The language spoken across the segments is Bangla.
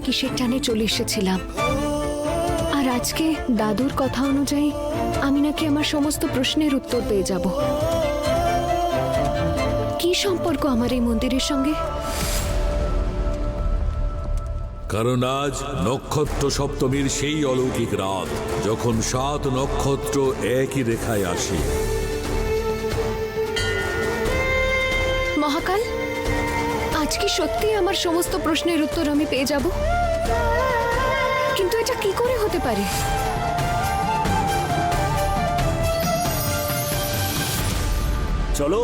কিসের টানে চলে এসেছিলাম। আর আজকে দাদুর কথা অনুযায়ী আমি নাকি আমার সমস্ত প্রশ্নের উত্তর পেয়ে যাব। কি সম্পর্ক আমার এই মন্দিরের সঙ্গে? কারণ আজ নক্ষত্র সপ্তমীর সেই অলৌকিক রাত, যখন 7 নক্ষত্র একই রেখায় আসে। মহাকাল, আজ কি সত্যি আমার সমস্ত প্রশ্নের উত্তর আমি পেয়ে যাব? কিন্তু এটা কি করে হতে পারে? চলো।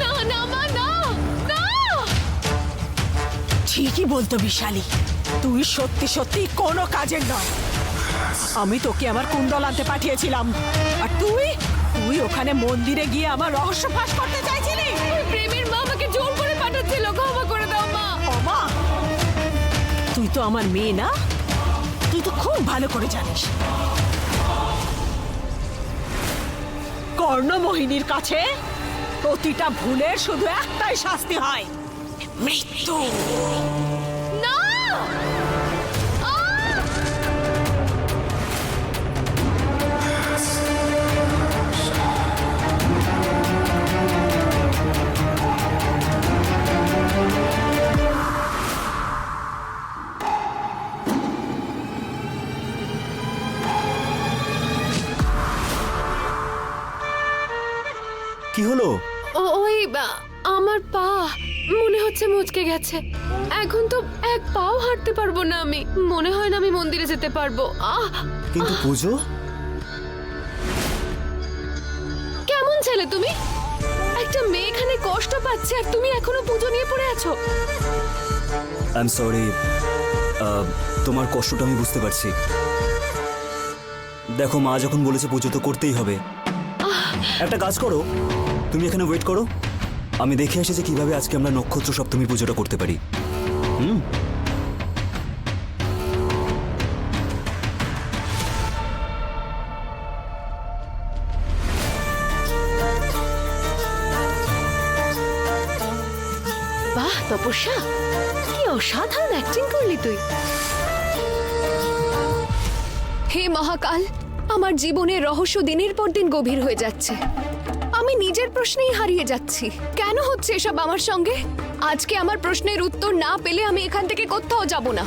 না না মা, না না। ঠিকই বলতো বিশালী, তুই সত্যি সত্যি কোনো কাজের নয়। আমি তোকে আমার কুণ্ডল আনতে পাঠিয়েছিলাম, আর তুই তুই ওখানে মন্দিরে গিয়ে আমার রহস্য ফাঁস করতে চাইছিলি। প্রেমের মা আমাকে জোর করে পাঠাচ্ছিল, ক্ষমা করে দাও মা। মা, তুই তো আমার মেয়ে না? তুই তো খুব ভালো করে জানিস কর্ণমোহিনীর কাছে প্রতিটা ভুলের শুধু একটাই শাস্তি হয়, মৃত্যু। না! কি হলো? ওই আমার পা মনে হচ্ছে মুচকে গেছে। এখন তো এক পাও হাঁটতে পারবো না আমি। মনে হয় না আমি মন্দিরে যেতে পারবো। কিন্তু পুজো? কেমন ছেলে তুমি? একটা মেয়ে এখানে কষ্ট পাচ্ছে আর তুমি এখনো পুজো নিয়ে পড়ে আছো। আই এম সরি, তোমার কষ্টটা আমি বুঝতে পারছি। দেখো, মা যখন বলেছে পুজো তো করতেই হবে। একটা কাজ করো, তুমি এখানে ওয়েট করো, আমি দেখে আসি যে কিভাবে আজকে আমরা নক্ষত্র সপ্তমী পুজোটা করতে পারি। বাহ তপস্যা, কি অসাধারণ অ্যাক্টিং করলি তুই। হে মহাকাল, আমার জীবনের রহস্য দিনের পর দিন গভীর হয়ে যাচ্ছে। আমি নিজের প্রশ্নেই হারিয়ে যাচ্ছি। কেন হচ্ছে এসব আমার সঙ্গে? আজকে আমার প্রশ্নের উত্তর না পেলে আমি এখান থেকে কোথাও যাব না।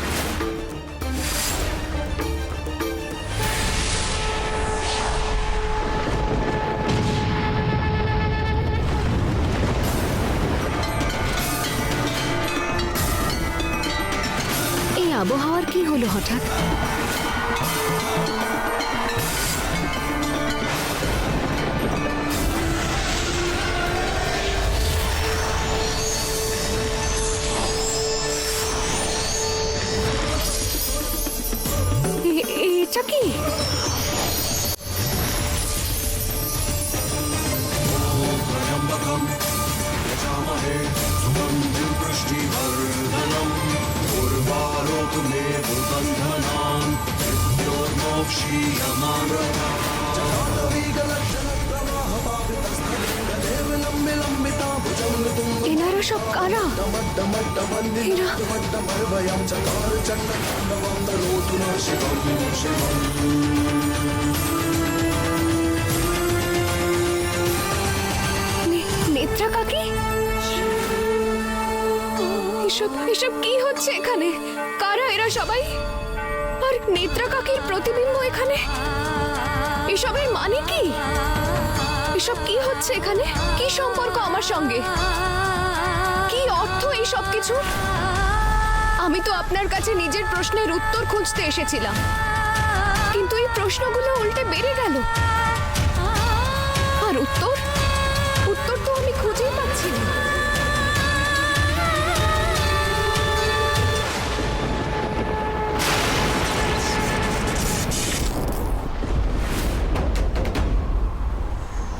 এই আবহাওয়ার কি হলো হঠাৎ? এটা কি? এনারা সব কারা? এরা নেত্রা কাকি? এসব এসব কি হচ্ছে এখানে? কারা এরা সবাই? আর নেত্রা কাকির প্রতিবিম্ব এখানে? এসবের মানে কি? এসব কি হচ্ছে এখানে? কি সম্পর্ক আমার সঙ্গে? কি অর্থ এই সব কিছু? আমি তো আপনার কাছে নিজের প্রশ্নের উত্তর খুঁজতে এসেছিলাম, কিন্তু এই প্রশ্নগুলো উল্টে বেড়ে গেল। আর উত্তর উত্তর তো আমি খুঁজেই পাচ্ছি না।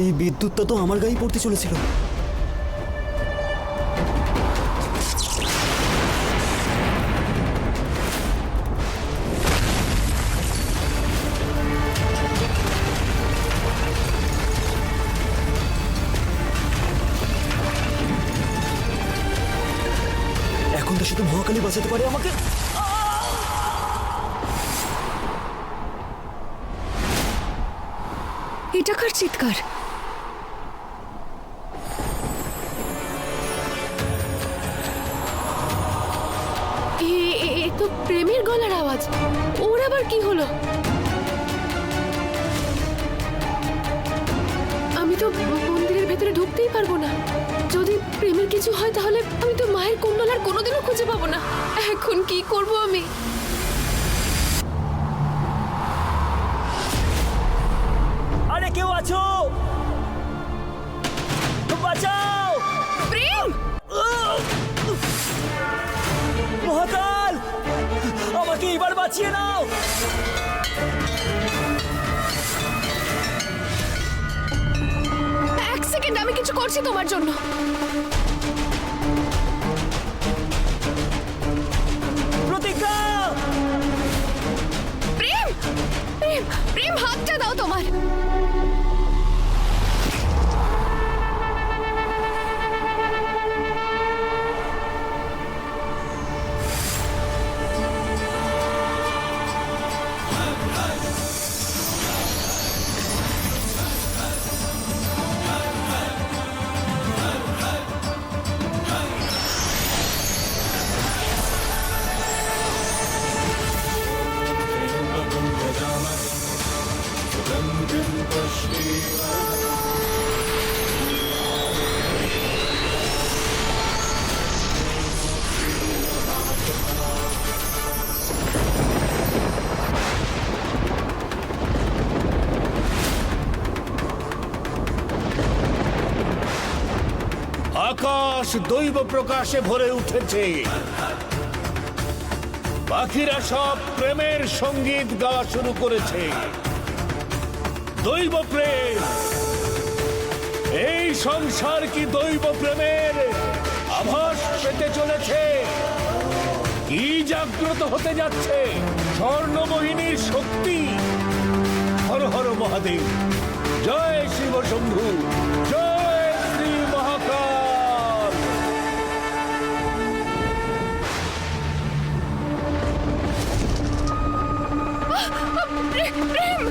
এই বিদ্যুৎটা তো আমার গায়ে পড়তে চলেছিল। শুধু মহাকালী বাঁচাতে পারে আমাকে। এটা কার চিৎকার? এ তো প্রেমের গলার আওয়াজ। ওর আবার কি হলো? আমি তো মন্দিরের ভেতরে ঢুকতেই পারবো না। যদি প্রেমের কিছু হয় তাহলে আমি তো মায়ের কুণ্ডল আর কোনোদিনও খুঁজে পাবো না। এখন কি করব আমি? আরে কেউ আছো? বাঁচাও! প্রেম! মহাকাল, আমাকে এবার বাঁচিয়ে নাও। এক সেকেন্ড, আমি কিছু করছি তোমার জন্য। প্রতিজ্ঞা! প্রেম! প্রেম! প্রেম, হাতটা দাও তোমার। আকাশ দৈব প্রকাশে ভরে উঠেছে। পাখিরা সব প্রেমের সঙ্গীত গাওয়া শুরু করেছে। দৈব প্রেম, এই সংসার কি দৈব প্রেমের আভাস পেতে চলেছে? কি জাগ্রত হতে যাচ্ছে স্বর্ণমোহিনীর শক্তি? হর হর মহাদেব, জয় শিব শম্ভু, জয় শ্রী মহাকাল। প্রেম!